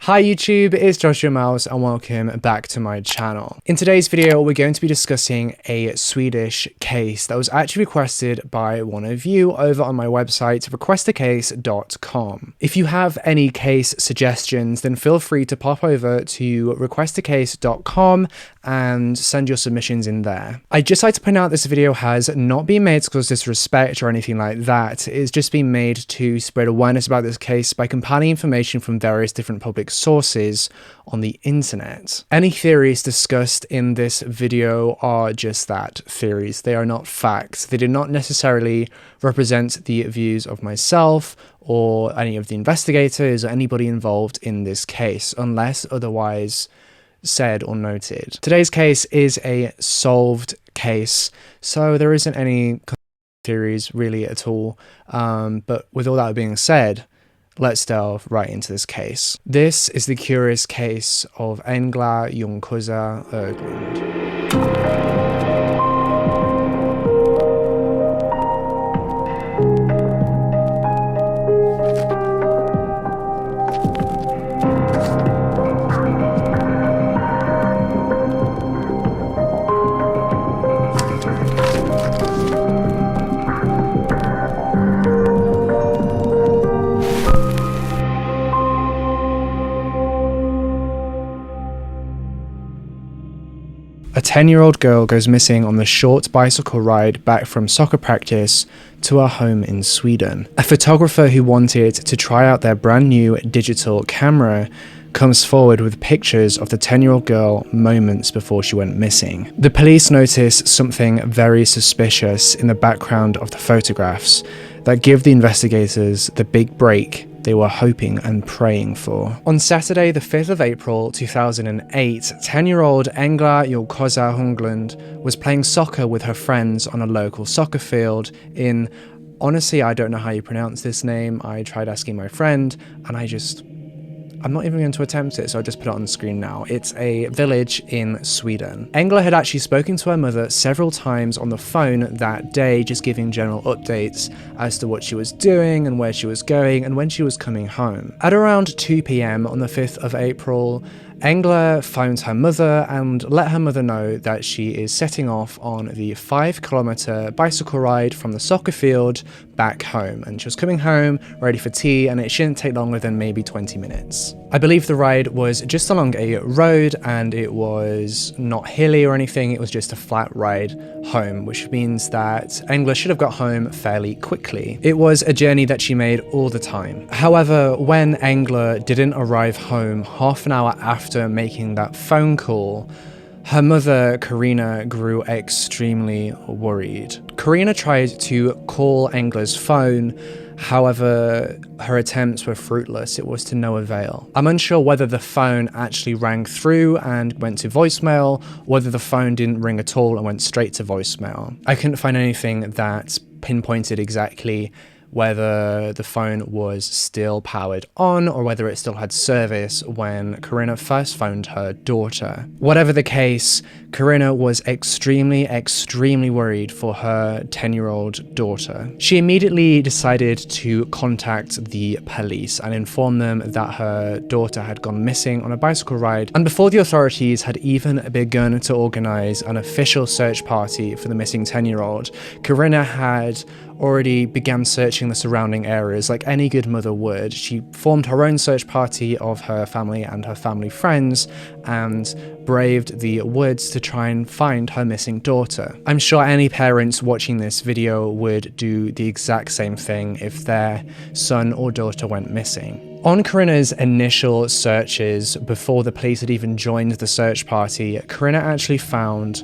Hi YouTube, it's Joshua Mouse and welcome back to my channel. In today's video, we're going to be discussing a Swedish case that was actually requested by one of you over on my website, requestacase.com. If you have any case suggestions, then feel free to pop over to requestacase.com and send your submissions in there. I'd just like to point out this video has not been made to cause disrespect or anything like that. It's just been made to spread awareness about this case by compiling information from various different public sources on the internet. Any theories discussed in this video are just that, theories. They are not facts. They do not necessarily represent the views of myself or any of the investigators or anybody involved in this case, unless otherwise said or noted. Today's case is a solved case, so there isn't any theories really at all. But with all that being said, let's delve right into this case. This is the curious case of Engla Juncosa Höglund. A 10-year-old girl goes missing on the short bicycle ride back from soccer practice to her home in Sweden. A photographer who wanted to try out their brand new digital camera comes forward with pictures of the 10-year-old girl moments before she went missing. The police notice something very suspicious in the background of the photographs that give the investigators the big break they were hoping and praying for. On Saturday, the 5th of April 2008, 10-year-old Engla Juncosa Höglund was playing soccer with her friends on a local soccer field in, honestly, I don't know how you pronounce this name. I tried asking my friend and I'm not even going to attempt it, so I'll just put it on the screen now. It's a village in Sweden. Engla had actually spoken to her mother several times on the phone that day, just giving general updates as to what she was doing and where she was going and when she was coming home. At around 2 p.m. on the 5th of April, Engla phoned her mother and let her mother know that she is setting off on the 5-kilometer bicycle ride from the soccer field back home, and she was coming home ready for tea and it shouldn't take longer than maybe 20 minutes. I believe the ride was just along a road and it was not hilly or anything, it was just a flat ride home, which means that Engla should have got home fairly quickly. It was a journey that she made all the time. However, when Engla didn't arrive home half an hour after making that phone call, her mother, Karina, grew extremely worried. Karina tried to call Engla's phone, however, her attempts were fruitless. It was to no avail. I'm unsure whether the phone actually rang through and went to voicemail, or whether the phone didn't ring at all and went straight to voicemail. I couldn't find anything that pinpointed exactly whether the phone was still powered on or whether it still had service when Karina first phoned her daughter. Whatever the case, Karina was extremely worried for her 10-year-old daughter. She immediately decided to contact the police and inform them that her daughter had gone missing on a bicycle ride, and before the authorities had even begun to organize an official search party for the missing 10-year-old, Karina had already began searching the surrounding areas like any good mother would. She formed her own search party of her family and her family friends and braved the woods to try and find her missing daughter. I'm sure any parents watching this video would do the exact same thing if their son or daughter went missing. On Karina's initial searches, before the police had even joined the search party, Karina actually found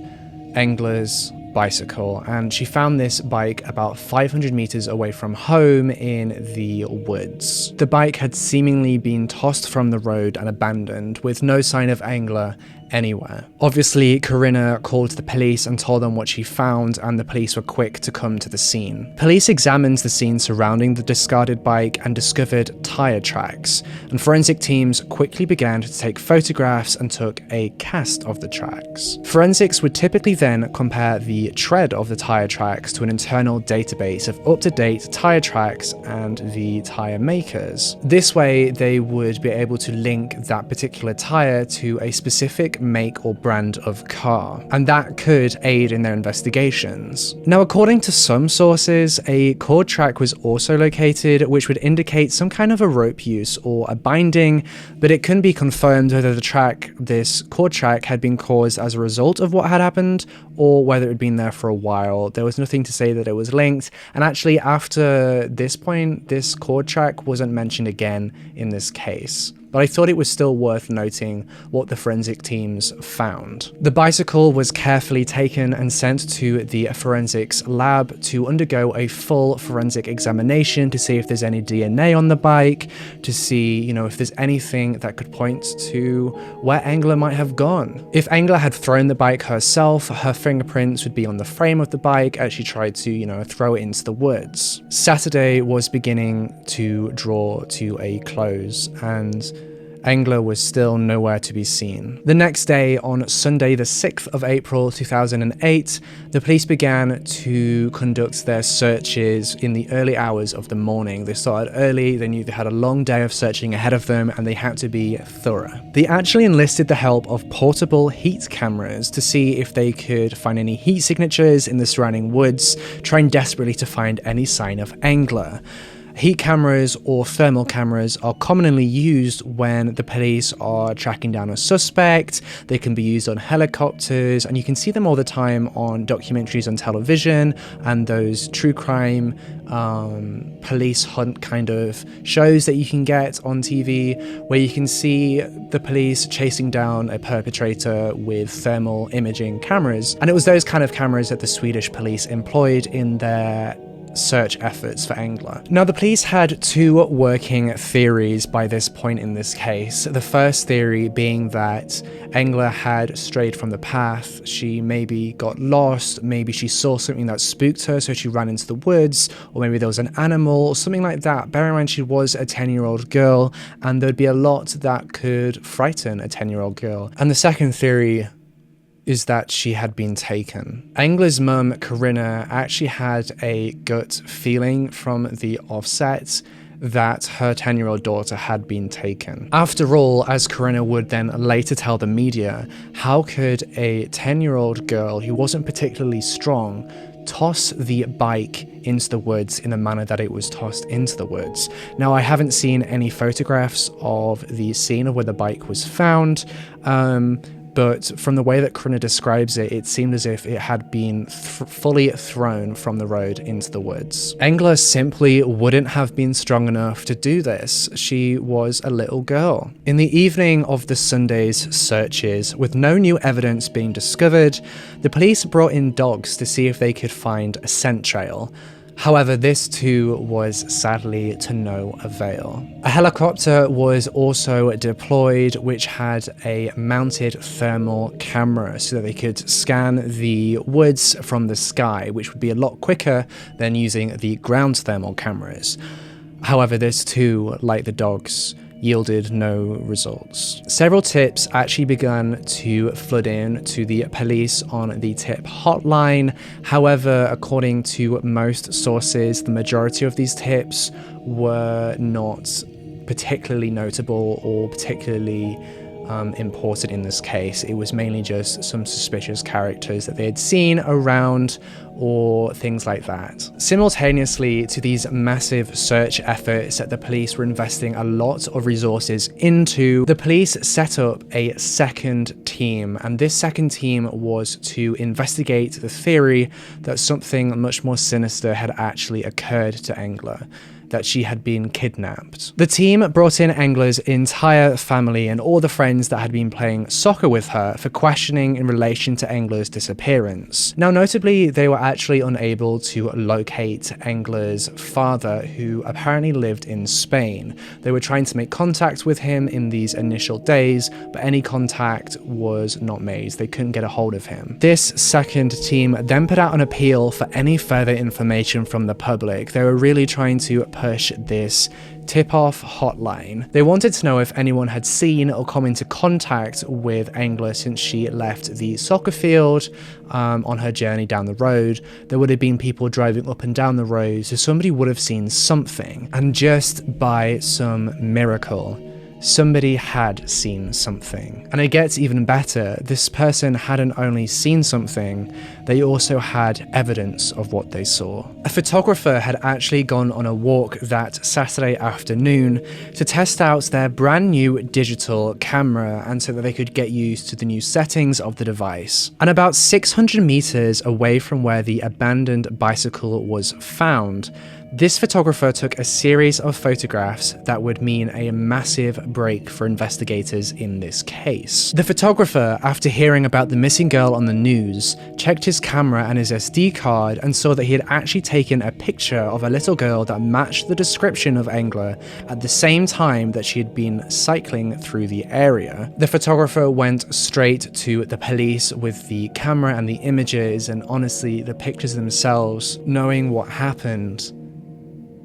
Engla's bicycle, and she found this bike about 500 meters away from home in the woods. The bike had seemingly been tossed from the road and abandoned, with no sign of Engla anywhere. Obviously, Corinna called the police and told them what she found, and the police were quick to come to the scene. Police examined the scene surrounding the discarded bike and discovered tire tracks, and forensic teams quickly began to take photographs and took a cast of the tracks. Forensics would typically then compare the tread of the tire tracks to an internal database of up-to-date tire tracks and the tire makers. This way, they would be able to link that particular tire to a specific make or brand of car, and that could aid in their investigations. Now, according to some sources, a cord track was also located, which would indicate some kind of a rope use or a binding, but it couldn't be confirmed whether this cord track had been caused as a result of what had happened or whether it had been there for a while. There was nothing to say that it was linked, and actually after this point, this cord track wasn't mentioned again in this case. But I thought it was still worth noting what the forensic teams found. The bicycle was carefully taken and sent to the forensics lab to undergo a full forensic examination to see if there's any DNA on the bike, to see, if there's anything that could point to where Engla might have gone. If Engla had thrown the bike herself, her fingerprints would be on the frame of the bike as she tried to, throw it into the woods. Saturday was beginning to draw to a close, and Engla was still nowhere to be seen. The next day, on Sunday the 6th of April 2008, the police began to conduct their searches in the early hours of the morning. They started early, they knew they had a long day of searching ahead of them, and they had to be thorough. They actually enlisted the help of portable heat cameras to see if they could find any heat signatures in the surrounding woods, trying desperately to find any sign of Engla. Heat cameras or thermal cameras are commonly used when the police are tracking down a suspect. They can be used on helicopters, and you can see them all the time on documentaries on television and those true crime police hunt kind of shows that you can get on TV, where you can see the police chasing down a perpetrator with thermal imaging cameras. And it was those kind of cameras that the Swedish police employed in their search efforts for Engla. Now, the police had two working theories by this point in this case. The first theory being that Engla had strayed from the path. She maybe got lost, maybe she saw something that spooked her, so she ran into the woods, or maybe there was an animal or something like that. Bear in mind, she was a 10-year-old girl, and there'd be a lot that could frighten a 10-year-old girl. And the second theory is that she had been taken. Engla's mum, Corinna, actually had a gut feeling from the offset that her 10-year-old daughter had been taken. After all, as Corinna would then later tell the media, how could a 10-year-old girl who wasn't particularly strong toss the bike into the woods in the manner that it was tossed into the woods? Now, I haven't seen any photographs of the scene of where the bike was found, but from the way that Corinna describes it, it seemed as if it had been fully thrown from the road into the woods. Engla simply wouldn't have been strong enough to do this. She was a little girl. In the evening of the Sunday's searches, with no new evidence being discovered, the police brought in dogs to see if they could find a scent trail. However, this too was sadly to no avail. A helicopter was also deployed, which had a mounted thermal camera so that they could scan the woods from the sky, which would be a lot quicker than using the ground thermal cameras. However, this too, like the dogs, yielded no results. Several tips actually began to flood in to the police on the tip hotline. However, according to most sources, the majority of these tips were not particularly notable or particularly important in this case. It was mainly just some suspicious characters that they had seen around or things like that. Simultaneously to these massive search efforts that the police were investing a lot of resources into, the police set up a second team, and this second team was to investigate the theory that something much more sinister had actually occurred to Engla. that she had been kidnapped. The team brought in Engla's entire family and all the friends that had been playing soccer with her for questioning in relation to Engla's disappearance. Now, notably, they were actually unable to locate Engla's father, who apparently lived in Spain. They were trying to make contact with him in these initial days, but any contact was not made. They couldn't get a hold of him. This second team then put out an appeal for any further information from the public. They were really trying to push this tip-off hotline. They wanted to know if anyone had seen or come into contact with Engla since she left the soccer field on her journey down the road. There would have been people driving up and down the road, so somebody would have seen something. And just by some miracle, somebody had seen something. And it gets even better. This person hadn't only seen something, they also had evidence of what they saw. A photographer had actually gone on a walk that Saturday afternoon to test out their brand new digital camera, and so that they could get used to the new settings of the device. And about 600 meters away from where the abandoned bicycle was found, this photographer took a series of photographs that would mean a massive break for investigators in this case. The photographer, after hearing about the missing girl on the news, checked his camera and his SD card and saw that he had actually taken a picture of a little girl that matched the description of Engla at the same time that she had been cycling through the area. The photographer went straight to the police with the camera and the images, and honestly, the pictures themselves, knowing what happened,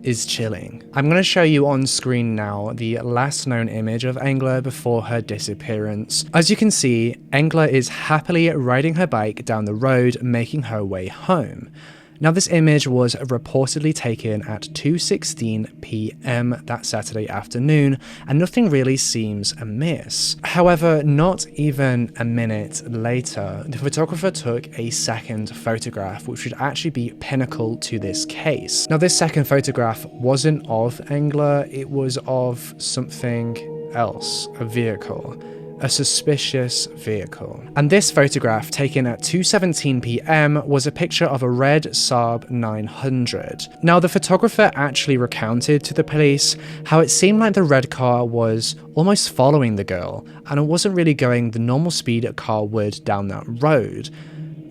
is chilling. I'm going to show you on screen now the last known image of Engla before her disappearance. As you can see, Engla is happily riding her bike down the road, making her way home. Now, this image was reportedly taken at 2:16 p.m. that Saturday afternoon, and nothing really seems amiss. However, not even a minute later, the photographer took a second photograph, which would actually be pinnacle to this case. Now, this second photograph wasn't of Engla, it was of something else, a vehicle. A suspicious vehicle. And this photograph, taken at 2:17 p.m, was a picture of a red Saab 900. Now, the photographer actually recounted to the police how it seemed like the red car was almost following the girl, and it wasn't really going the normal speed a car would down that road.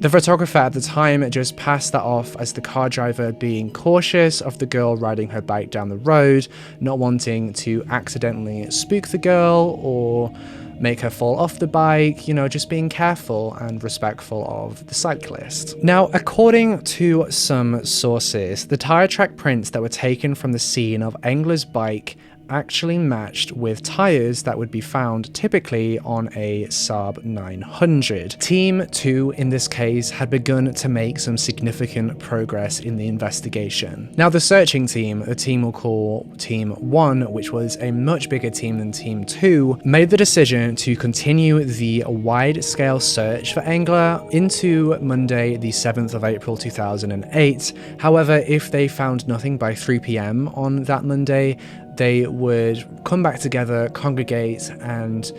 The photographer at the time just passed that off as the car driver being cautious of the girl riding her bike down the road, not wanting to accidentally spook the girl or make her fall off the bike, you know, just being careful and respectful of the cyclist. Now, according to some sources, the tire track prints that were taken from the scene of Engla's bike actually matched with tires that would be found typically on a Saab 900. Team 2 in this case had begun to make some significant progress in the investigation. Now, the searching team, the team we'll call Team 1, which was a much bigger team than Team 2, made the decision to continue the wide-scale search for Engla into Monday, the 7th of April 2008. However, if they found nothing by 3 p.m. on that Monday, they would come back together, congregate, and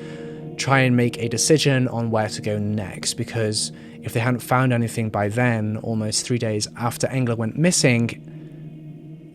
try and make a decision on where to go next, because if they hadn't found anything by then, almost 3 days after Engla went missing,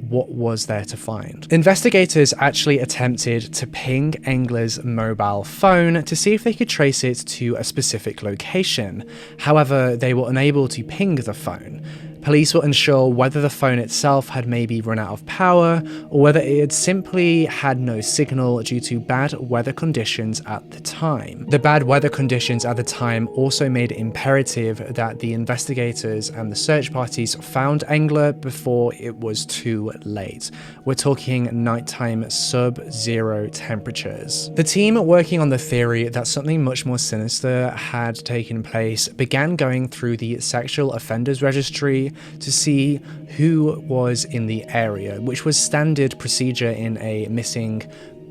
what was there to find? Investigators actually attempted to ping Engla's mobile phone to see if they could trace it to a specific location. However, they were unable to ping the phone. Police were unsure whether the phone itself had maybe run out of power, or whether it had simply had no signal due to bad weather conditions at the time. The bad weather conditions at the time also made it imperative that the investigators and the search parties found Engla before it was too late. We're talking nighttime sub-zero temperatures. The team working on the theory that something much more sinister had taken place began going through the sexual offenders registry to see who was in the area, which was standard procedure in a missing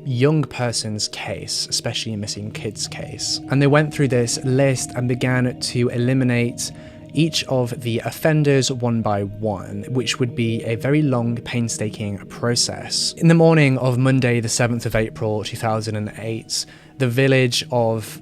young person's case, especially a missing kid's case. And they went through this list and began to eliminate each of the offenders one by one, which would be a very long, painstaking process. In the morning of Monday, the 7th of April 2008, the village of,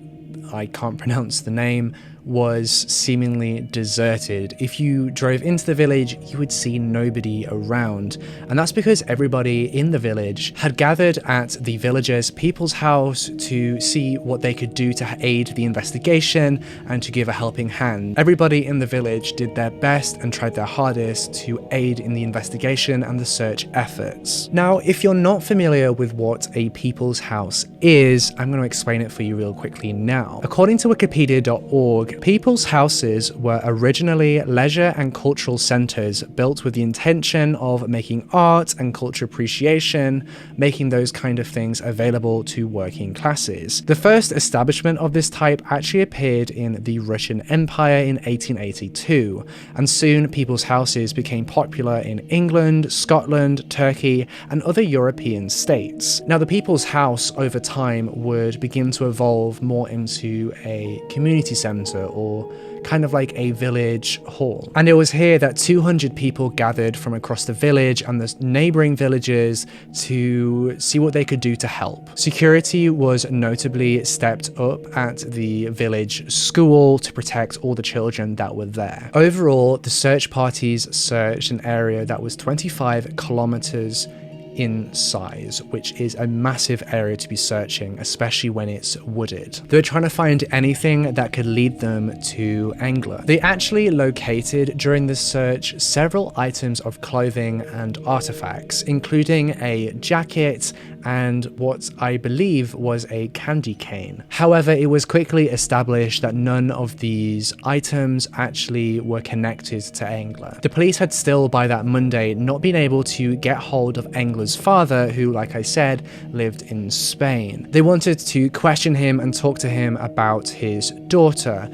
I can't pronounce the name, was seemingly deserted. If you drove into the village, you would see nobody around. And that's because everybody in the village had gathered at the villagers' people's house to see what they could do to aid the investigation and to give a helping hand. Everybody in the village did their best and tried their hardest to aid in the investigation and the search efforts. Now, if you're not familiar with what a people's house is, I'm going to explain it for you real quickly now. According to Wikipedia.org, people's houses were originally leisure and cultural centers built with the intention of making art and culture appreciation, making those kind of things available to working classes. The first establishment of this type actually appeared in the Russian Empire in 1882, and soon people's houses became popular in England, Scotland, Turkey, and other European states. Now, the people's house over time would begin to evolve more into a community center or kind of like a village hall. And it was here that 200 people gathered from across the village and the neighboring villages to see what they could do to help. Security was notably stepped up at the village school to protect all the children that were there. Overall, the search parties searched an area that was 25 kilometers in size, which is a massive area to be searching, especially when it's wooded. They were trying to find anything that could lead them to Engla. They actually located during the search several items of clothing and artifacts, including a jacket and what I believe was a candy cane. However, it was quickly established that none of these items actually were connected to Engla. The police had still, by that Monday, not been able to get hold of Engla's father, who, like I said, lived in Spain. They wanted to question him and talk to him about his daughter,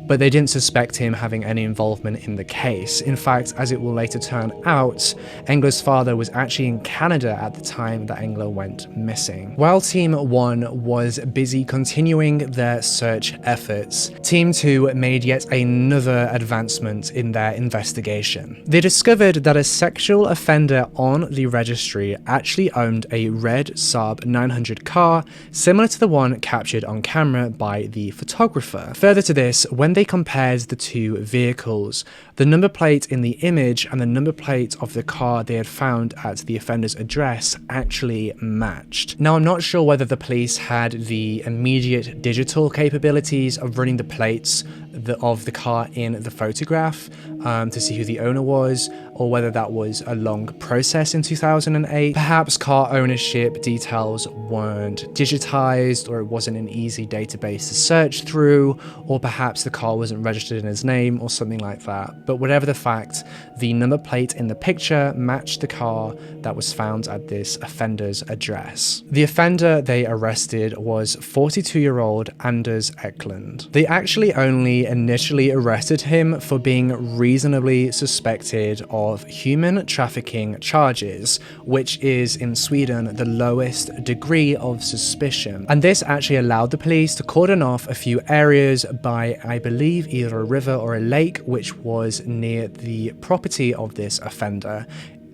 but they didn't suspect him having any involvement in the case. In fact, as it will later turn out, Engla's father was actually in Canada at the time that Engla went missing. While Team 1 was busy continuing their search efforts, Team 2 made yet another advancement in their investigation. They discovered that a sexual offender on the registry actually owned a red Saab 900 car, similar to the one captured on camera by the photographer. Further to this, when they compared the two vehicles, the number plate in the image and the number plate of the car they had found at the offender's address actually matched. Now, I'm not sure whether the police had the immediate digital capabilities of running the plates of the car in the photograph to see who the owner was, or whether that was a long process in 2008. Perhaps car ownership details weren't digitized, or it wasn't an easy database to search through, or perhaps the car wasn't registered in his name or something like that. But whatever the fact, the number plate in the picture matched the car that was found at this offender's address. The offender they arrested was 42-year-old Anders Eklund. They actually only initially arrested him for being reasonably suspected of human trafficking charges, which is in Sweden the lowest degree of suspicion. And this actually allowed the police to cordon off a few areas by, I believe, either a river or a lake, which was near the property of this offender,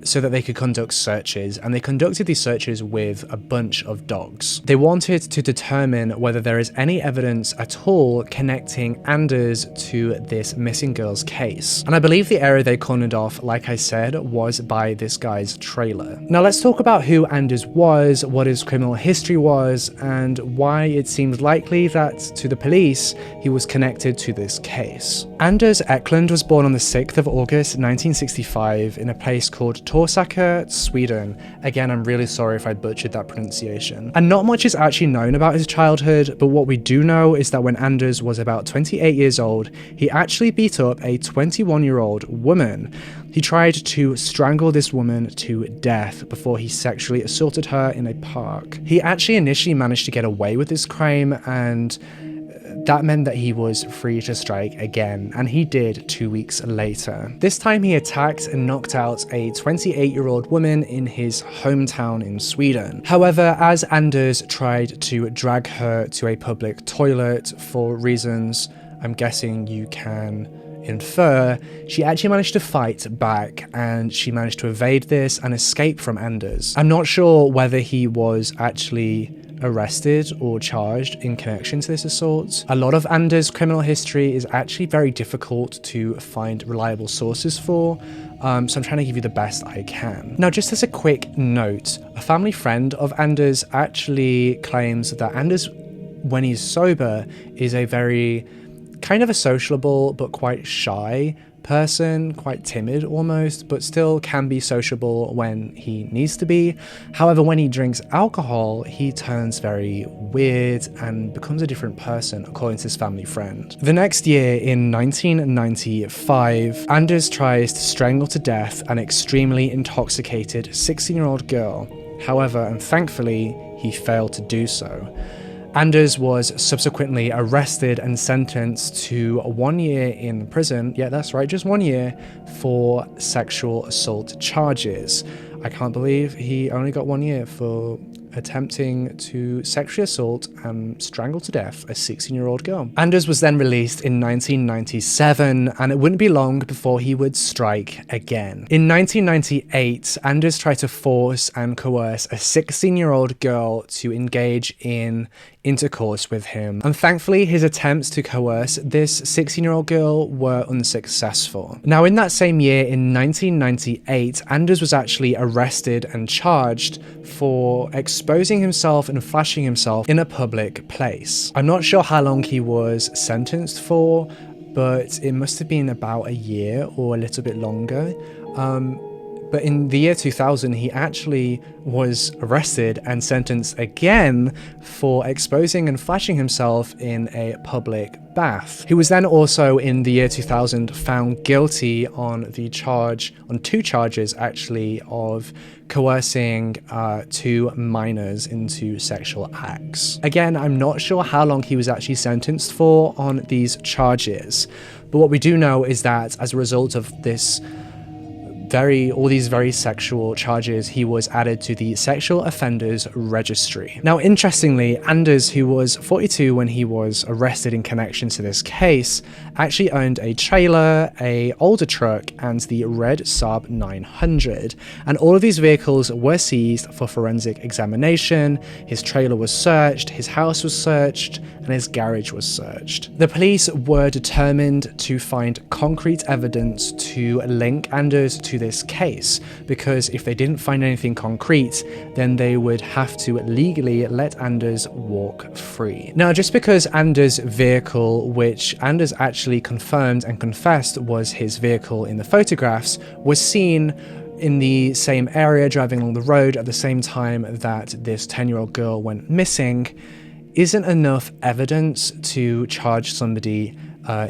so that they could conduct searches, and they conducted these searches with a bunch of dogs. They wanted to determine whether there is any evidence at all connecting Anders to this missing girl's case. And I believe the area they cornered off, like I said, was by this guy's trailer. Now let's talk about who Anders was, what his criminal history was, and why it seemed likely that to the police he was connected to this case. Anders Eklund was born on the 6th of August 1965 in a place called Torsaka, Sweden. Again, I'm really sorry if I butchered that pronunciation. And not much is actually known about his childhood, but what we do know is that when Anders was about 28 years old, he actually beat up a 21-year-old woman. He tried to strangle this woman to death before he sexually assaulted her in a park. He actually initially managed to get away with this crime, and that meant that he was free to strike again, and he did 2 weeks later. This time he attacked and knocked out a 28-year-old woman in his hometown in Sweden. However, as Anders tried to drag her to a public toilet for reasons I'm guessing you can infer, she actually managed to fight back, and she managed to evade this and escape from Anders. I'm not sure whether he was actually arrested or charged in connection to this assault. A lot of Anders' criminal history is actually very difficult to find reliable sources for, so I'm trying to give you the best I can. Now, just as a quick note, a family friend of Anders actually claims that Anders, when he's sober, is a very kind of a sociable but quite shy person, quite timid almost, but still can be sociable when he needs to be. However, when he drinks alcohol, he turns very weird and becomes a different person, according to his family friend. The next year, in 1995, Anders tries to strangle to death an extremely intoxicated 16-year-old girl. However, and thankfully, he failed to do so. Anders was subsequently arrested and sentenced to 1 year in prison, yeah, that's right, just 1 year, for sexual assault charges. I can't believe he only got 1 year for attempting to sexually assault and strangle to death a 16-year-old girl. Anders was then released in 1997, and it wouldn't be long before he would strike again. In 1998, Anders tried to force and coerce a 16-year-old girl to engage in intercourse with him, and thankfully his attempts to coerce this 16-year-old girl were unsuccessful. Now, in that same year, in 1998, Anders was actually arrested and charged for exposing himself and flashing himself in a public place. I'm not sure how long he was sentenced for, but it must have been about a year or a little bit longer. But in the year 2000, he actually was arrested and sentenced again for exposing and flashing himself in a public bath. He was then also, in the year 2000, found guilty on two charges actually, of coercing 2 minors into sexual acts. Again, I'm not sure how long he was actually sentenced for on these charges, but what we do know is that as a result of this all these very sexual charges, he was added to the sexual offenders registry. Now, interestingly, Anders, who was 42 when he was arrested in connection to this case, actually owned a trailer, a older truck, and the red Saab 900. And all of these vehicles were seized for forensic examination. His trailer was searched, his house was searched, and his garage was searched. The police were determined to find concrete evidence to link Anders to this case, because if they didn't find anything concrete, then they would have to legally let Anders walk free. Now, just because Anders' vehicle, which Anders actually confirmed and confessed was his vehicle in the photographs, was seen in the same area driving along the road at the same time that this 10-year-old girl went missing, isn't enough evidence to charge somebody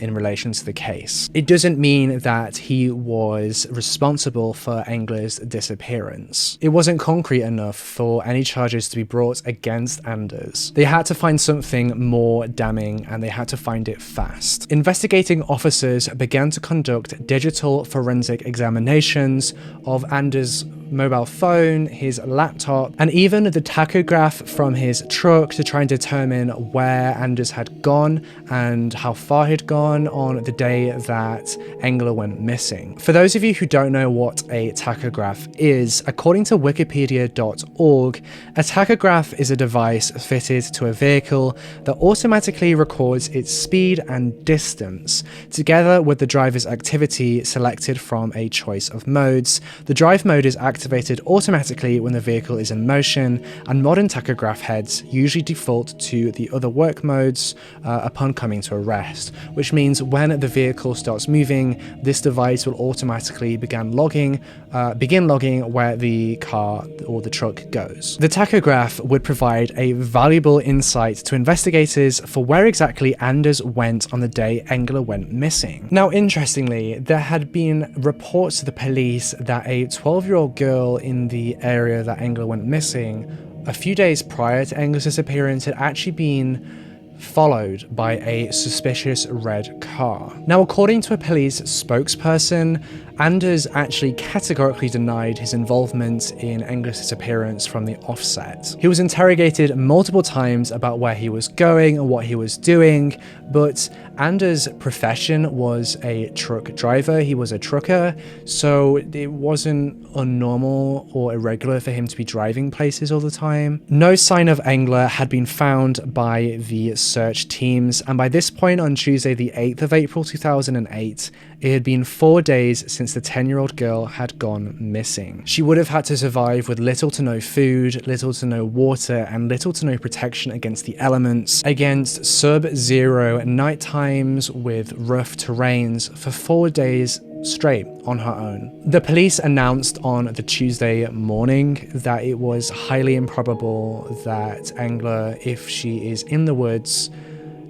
in relation to the case. It doesn't mean that he was responsible for Engla's disappearance. It wasn't concrete enough for any charges to be brought against Anders. They had to find something more damning, and they had to find it fast. Investigating officers began to conduct digital forensic examinations of Anders' mobile phone, his laptop, and even the tachograph from his truck to try and determine where Anders had gone and how far he'd gone on the day that Engla went missing. For those of you who don't know what a tachograph is, according to wikipedia.org, a tachograph is a device fitted to a vehicle that automatically records its speed and distance, together with the driver's activity selected from a choice of modes. The drive mode is activated automatically when the vehicle is in motion, and modern tachograph heads usually default to the other work modes upon coming to a rest, which means when the vehicle starts moving, this device will automatically begin logging where the car or the truck goes. The tachograph would provide a valuable insight to investigators for where exactly Anders went on the day Engla went missing. Now, interestingly, there had been reports to the police that a 12-year-old girl in the area that Engla went missing a few days prior to Engla's disappearance had actually been followed by a suspicious red car. Now, according to a police spokesperson, Anders actually categorically denied his involvement in Engla's disappearance from the offset. He was interrogated multiple times about where he was going and what he was doing, but Anders' profession was a truck driver. He was a trucker, so it wasn't unnormal or irregular for him to be driving places all the time. No sign of Engla had been found by the search teams, and by this point on Tuesday the 8th of April 2008, it had been 4 days since the 10-year-old girl had gone missing. She would have had to survive with little to no food, little to no water, and little to no protection against the elements, against sub-zero night times with rough terrains for 4 days straight on her own. The police announced on the Tuesday morning that it was highly improbable that Engla, if she is in the woods,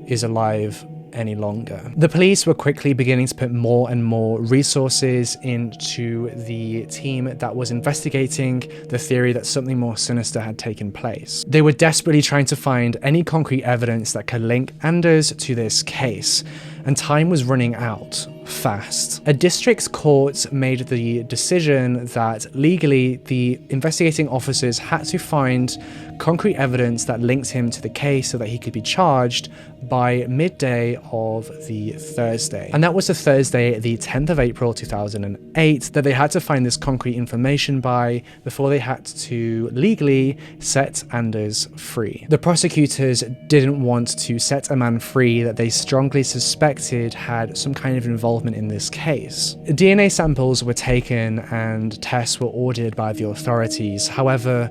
is alive any longer. The police were quickly beginning to put more and more resources into the team that was investigating the theory that something more sinister had taken place. They were desperately trying to find any concrete evidence that could link Anders to this case, and time was running out fast. A district court made the decision that legally the investigating officers had to find concrete evidence that linked him to the case so that he could be charged by midday of the Thursday. And that was the Thursday, the 10th of April 2008, that they had to find this concrete information by before they had to legally set Anders free. The prosecutors didn't want to set a man free that they strongly suspected had some kind of involvement in this case. DNA samples were taken and tests were ordered by the authorities. However,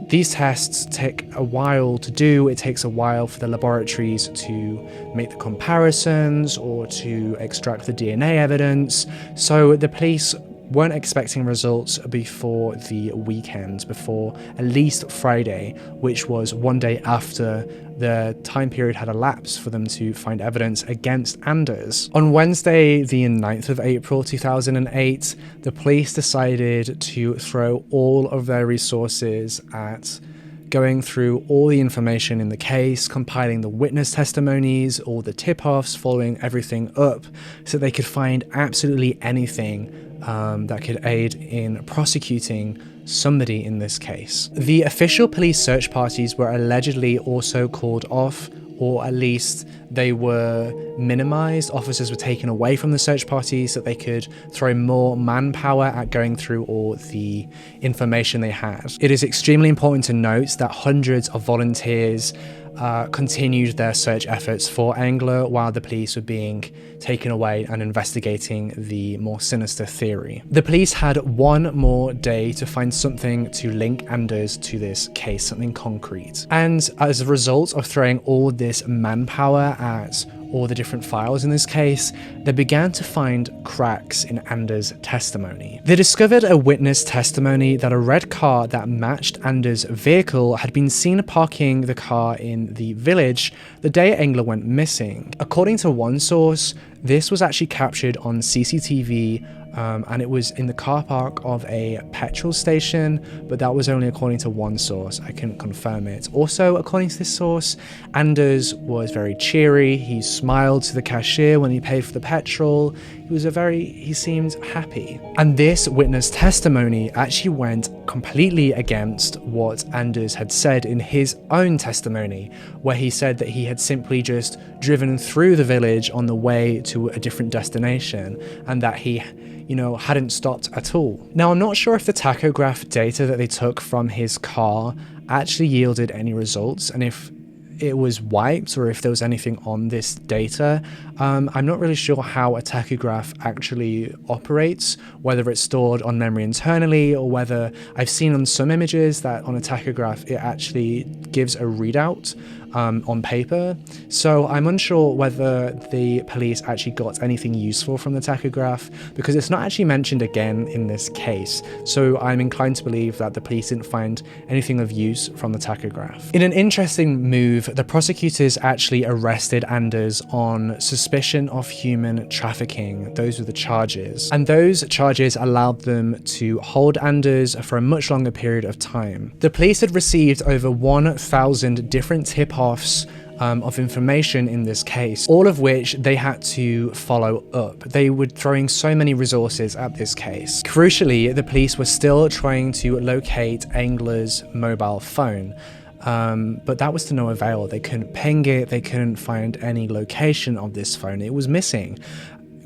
these tests take a while to do. It takes a while for the laboratories to make the comparisons or to extract the DNA evidence. So the police weren't expecting results before the weekend, before at least Friday, which was 1 day after the time period had elapsed for them to find evidence against Anders. On Wednesday, the 9th of April 2008, the police decided to throw all of their resources at going through all the information in the case, compiling the witness testimonies, all the tip-offs, following everything up so they could find absolutely anything that could aid in prosecuting somebody in this case. The official police search parties were allegedly also called off, or at least they were minimized. Officers were taken away from the search parties so that they could throw more manpower at going through all the information they had. It is extremely important to note that hundreds of volunteers continued their search efforts for Engla while the police were being taken away and investigating the more sinister theory. The police had one more day to find something to link Anders to this case, something concrete. And as a result of throwing all this manpower at all the different files in this case, they began to find cracks in Anders' testimony. They discovered a witness testimony that a red car that matched Anders' vehicle had been seen parking the car in the village the day Engla went missing. According to one source, this was actually captured on CCTV and it was in the car park of a petrol station, but that was only according to one source. I couldn't confirm it. Also, according to this source, Anders was very cheery. He smiled to the cashier when he paid for the petrol. He seemed happy. And this witness testimony actually went completely against what Anders had said in his own testimony, where he said that he had simply just driven through the village on the way to a different destination and that he hadn't stopped at all. Now, I'm not sure if the tachograph data that they took from his car actually yielded any results, and if it was wiped or if there was anything on this data. I'm not really sure how a tachograph actually operates, whether it's stored on memory internally or whether I've seen on some images that on a tachograph it actually gives a readout on paper. So I'm unsure whether the police actually got anything useful from the tachograph because it's not actually mentioned again in this case. So I'm inclined to believe that the police didn't find anything of use from the tachograph. In an interesting move, the prosecutors actually arrested Anders on suspicion of human trafficking. Those were the charges. And those charges allowed them to hold Anders for a much longer period of time. The police had received over 1,000 different tip-offs of information in this case, all of which they had to follow up. They were throwing so many resources at this case. Crucially, the police were still trying to locate Engla's mobile phone. But that was to no avail. They couldn't ping it, they couldn't find any location of this phone. It was missing.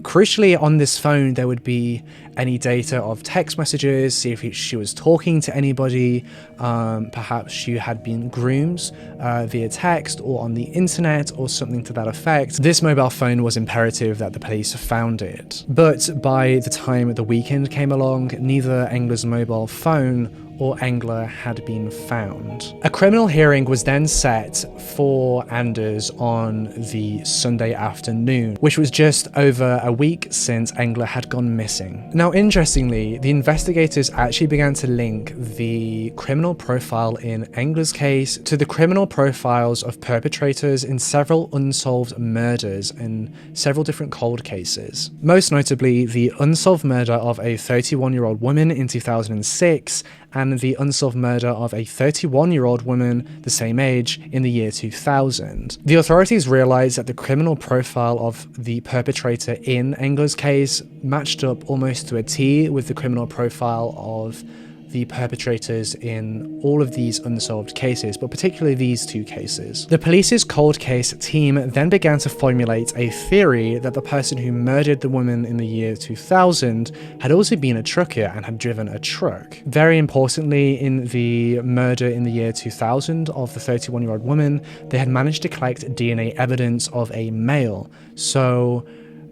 Crucially, on this phone, there would be any data of text messages, see if she was talking to anybody, perhaps she had been groomed via text or on the internet or something to that effect. This mobile phone was imperative that the police found it. But by the time the weekend came along, neither Engla's mobile phone or Engla had been found. A criminal hearing was then set for Anders on the Sunday afternoon, which was just over a week since Engla had gone missing. Now, interestingly, the investigators actually began to link the criminal profile in Engla's case to the criminal profiles of perpetrators in several unsolved murders in several different cold cases. Most notably, the unsolved murder of a 31-year-old woman in 2006 and the unsolved murder of a 31-year-old woman the same age in the year 2000. The authorities realized that the criminal profile of the perpetrator in Engla's case matched up almost to a T with the criminal profile of the perpetrators in all of these unsolved cases, but particularly these two cases. The police's cold case team then began to formulate a theory that the person who murdered the woman in the year 2000 had also been a trucker and had driven a truck. Very importantly, in the murder in the year 2000 of the 31-year-old woman, they had managed to collect DNA evidence of a male. So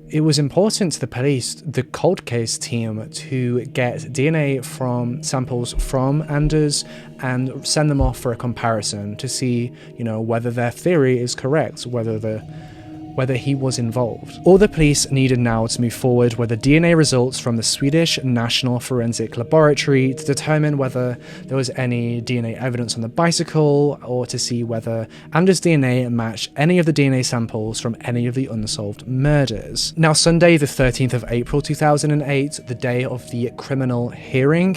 it was important to the police, the cold case team, to get DNA from samples from Anders and send them off for a comparison to see, whether their theory is correct, whether he was involved. All the police needed now to move forward were the DNA results from the Swedish National Forensic Laboratory to determine whether there was any DNA evidence on the bicycle or to see whether Anders' DNA matched any of the DNA samples from any of the unsolved murders. Now, Sunday, the 13th of April 2008, the day of the criminal hearing,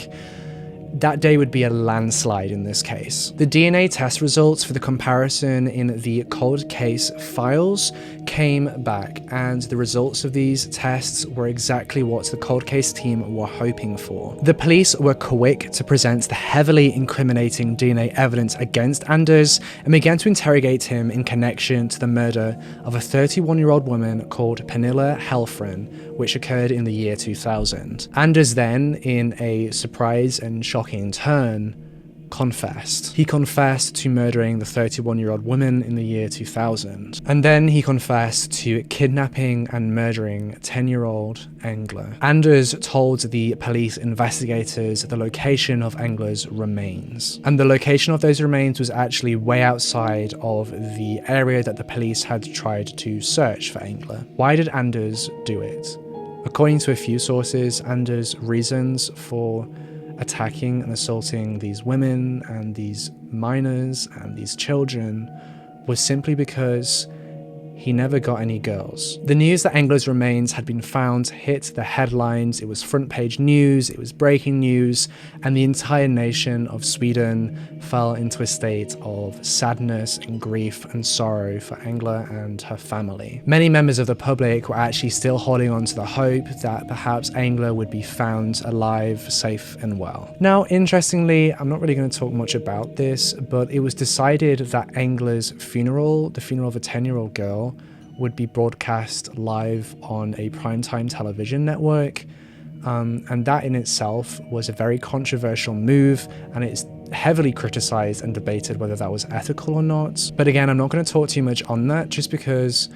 that day would be a landslide in this case. The DNA test results for the comparison in the cold case files came back, and the results of these tests were exactly what the cold case team were hoping for. The police were quick to present the heavily incriminating DNA evidence against Anders and began to interrogate him in connection to the murder of a 31-year-old woman called Pernilla Helfren, which occurred in the year 2000. Anders then, in a surprise and shocking turn, confessed. He confessed to murdering the 31-year-old woman in the year 2000. And then he confessed to kidnapping and murdering 10-year-old Engla. Anders told the police investigators the location of Engla's remains. And the location of those remains was actually way outside of the area that the police had tried to search for Engla. Why did Anders do it? According to a few sources, Anders' reasons for attacking and assaulting these women and these minors and these children was simply because he never got any girls. The news that Engla's remains had been found hit the headlines. It was front page news, it was breaking news, and the entire nation of Sweden fell into a state of sadness and grief and sorrow for Engla and her family. Many members of the public were actually still holding on to the hope that perhaps Engla would be found alive, safe and well. Now, interestingly, I'm not really going to talk much about this, but it was decided that Engla's funeral, the funeral of a 10-year-old girl, would be broadcast live on a primetime television network, and that in itself was a very controversial move, and it's heavily criticized and debated whether that was ethical or not. But again, I'm not going to talk too much on that, just because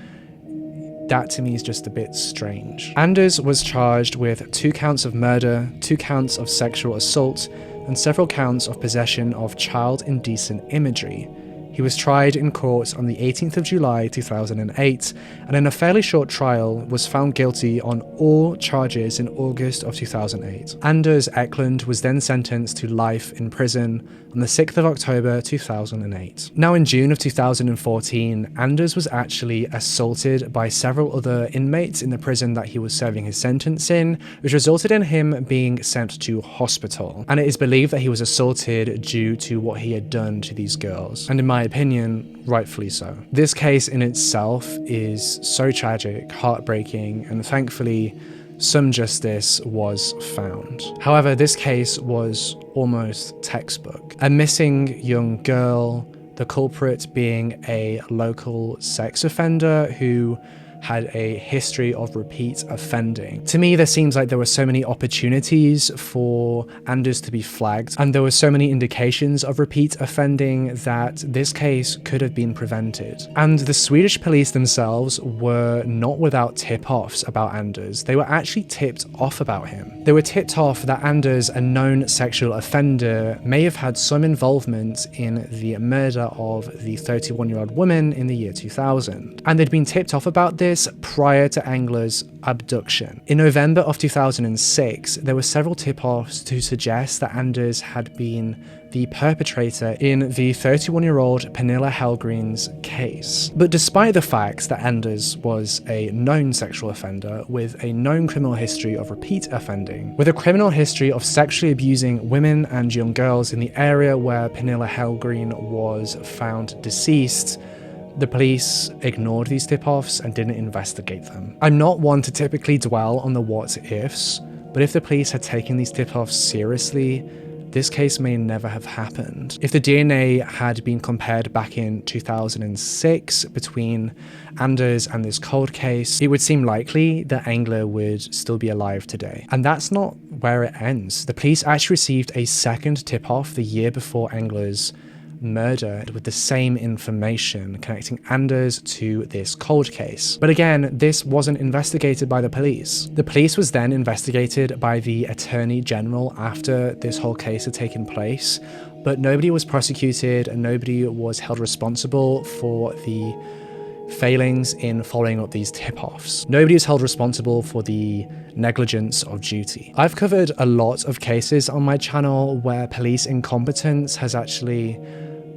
that to me is just a bit strange. Anders was charged with 2 counts of murder, 2 counts of sexual assault, and several counts of possession of child indecent imagery. He was tried in court on the 18th of July 2008, and in a fairly short trial was found guilty on all charges in August of 2008. Anders Eklund was then sentenced to life in prison on the 6th of October 2008. Now, in June of 2014, Anders was actually assaulted by several other inmates in the prison that he was serving his sentence in, which resulted in him being sent to hospital. And it is believed that he was assaulted due to what he had done to these girls. And in my opinion, rightfully so. This case in itself is so tragic, heartbreaking, and thankfully, some justice was found. However, this case was almost textbook. A missing young girl, the culprit being a local sex offender who had a history of repeat offending. To me, there seems like there were so many opportunities for Anders to be flagged, and there were so many indications of repeat offending that this case could have been prevented. And the Swedish police themselves were not without tip-offs about Anders. They were actually tipped off about him. They were tipped off that Anders, a known sexual offender, may have had some involvement in the murder of the 31-year-old woman in the year 2000. And they'd been tipped off about this prior to Engla's abduction. In November of 2006, there were several tip-offs to suggest that Anders had been the perpetrator in the 31-year-old Pernilla Hellgren's case. But despite the fact that Anders was a known sexual offender with a known criminal history of repeat offending, with a criminal history of sexually abusing women and young girls in the area where Pernilla Hellgren was found deceased, the police ignored these tip-offs and didn't investigate them. I'm not one to typically dwell on the what-ifs, but if the police had taken these tip-offs seriously, this case may never have happened. If the DNA had been compared back in 2006 between Anders and this cold case, it would seem likely that Engla would still be alive today. And that's not where it ends. The police actually received a second tip-off the year before Engla's murder with the same information connecting Anders to this cold case. But again, this wasn't investigated by the police. The police was then investigated by the Attorney General after this whole case had taken place, but nobody was prosecuted and nobody was held responsible for the failings in following up these tip-offs. Nobody is held responsible for the negligence of duty. I've covered a lot of cases on my channel where police incompetence has actually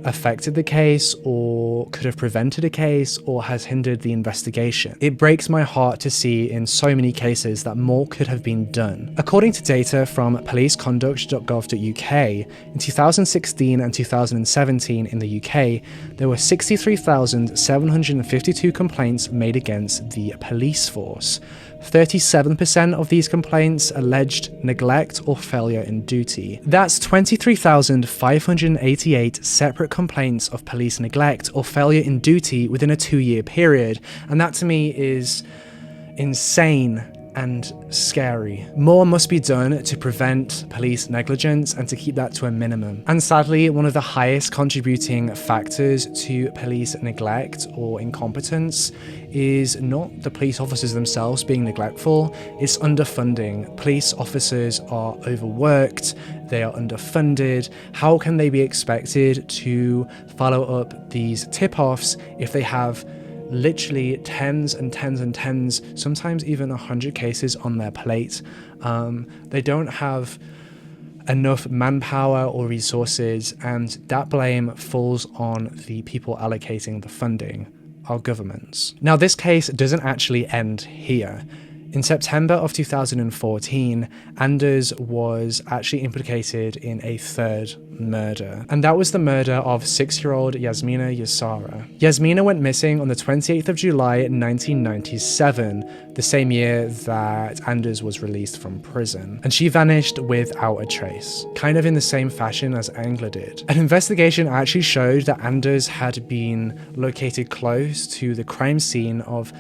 affected the case or could have prevented a case or has hindered the investigation. It breaks my heart to see in so many cases that more could have been done. According to data from policeconduct.gov.uk, in 2016 and 2017 in the UK, there were 63,752 complaints made against the police force. 37% of these complaints alleged neglect or failure in duty. That's 23,588 separate complaints of police neglect or failure in duty within a 2-year period, and that to me is insane and scary. More must be done to prevent police negligence and to keep that to a minimum. And sadly, one of the highest contributing factors to police neglect or incompetence is not the police officers themselves being neglectful, it's underfunding. Police officers are overworked, they are underfunded. How can they be expected to follow up these tip-offs if they have literally tens and tens and tens, sometimes even 100 cases on their plate? They don't have enough manpower or resources, and that blame falls on the people allocating the funding, our governments. Now, this case doesn't actually end here. In September of 2014, Anders was actually implicated in a third murder, and that was the murder of 6-year-old Yasmina Yassara. Yasmina went missing on the 28th of July 1997, the same year that Anders was released from prison, and she vanished without a trace, kind of in the same fashion as Engla did. An investigation actually showed that Anders had been located close to the crime scene of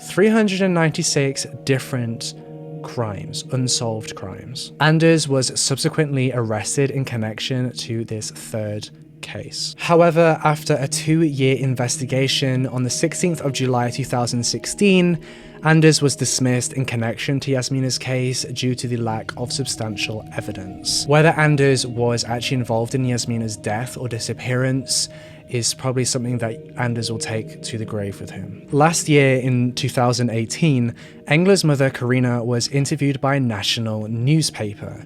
396 different crimes, unsolved crimes. Anders was subsequently arrested in connection to this third case. However, after a 2-year investigation on the 16th of July 2016, Anders was dismissed in connection to Yasmina's case due to the lack of substantial evidence. Whether Anders was actually involved in Yasmina's death or disappearance is probably something that Anders will take to the grave with him. Last year, in 2018, Engla's mother, Karina, was interviewed by a national newspaper.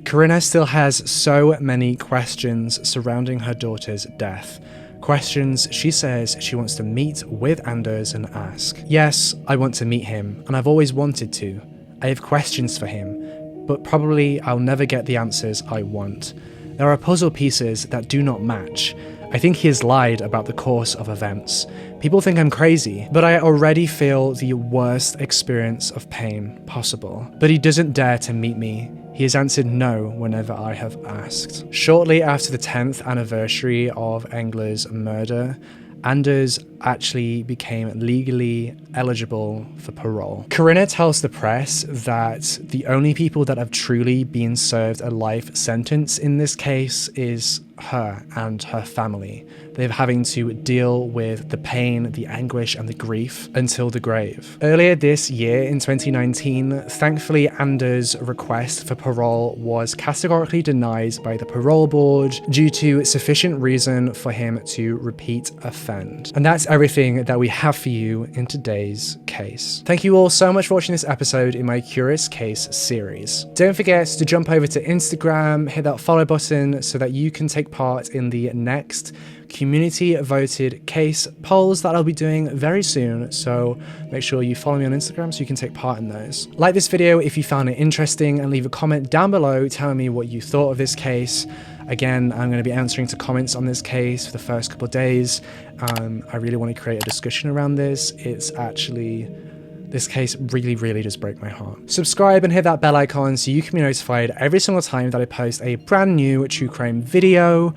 Karina still has so many questions surrounding her daughter's death. Questions she says she wants to meet with Anders and ask. Yes, I want to meet him, and I've always wanted to. I have questions for him, but probably I'll never get the answers I want. There are puzzle pieces that do not match. I think he has lied about the course of events. People think I'm crazy, but I already feel the worst experience of pain possible. But he doesn't dare to meet me. He has answered no whenever I have asked. Shortly after the 10th anniversary of Engla's murder, Anders actually became legally eligible for parole. Corinna tells the press that the only people that have truly been served a life sentence in this case is her and her family. They're having to deal with the pain, the anguish, and the grief until the grave. Earlier this year, in 2019, thankfully Anders' request for parole was categorically denied by the parole board due to sufficient reason for him to repeat offend. And that's everything that we have for you in today's case. Thank you all so much for watching this episode in my Curious Case series. Don't forget to jump over to Instagram, hit that follow button so that you can take part in the next community voted case polls that I'll be doing very soon, so make sure you follow me on Instagram so you can take part in those. Like this video if you found it interesting, and leave a comment down below telling me what you thought of this case. Again, I'm going to be answering to comments on this case for the first couple of days. I really want to create a discussion around this. This case really does break my heart. Subscribe and hit that bell icon so you can be notified every single time that I post a brand new true crime video.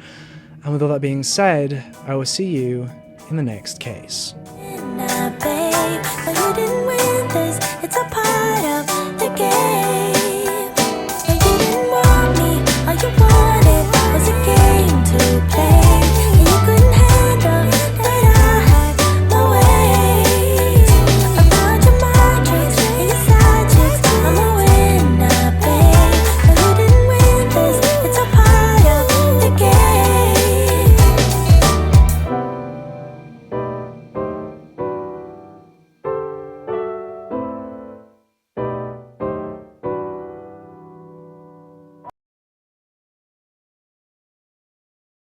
And with all that being said, I will see you in the next case.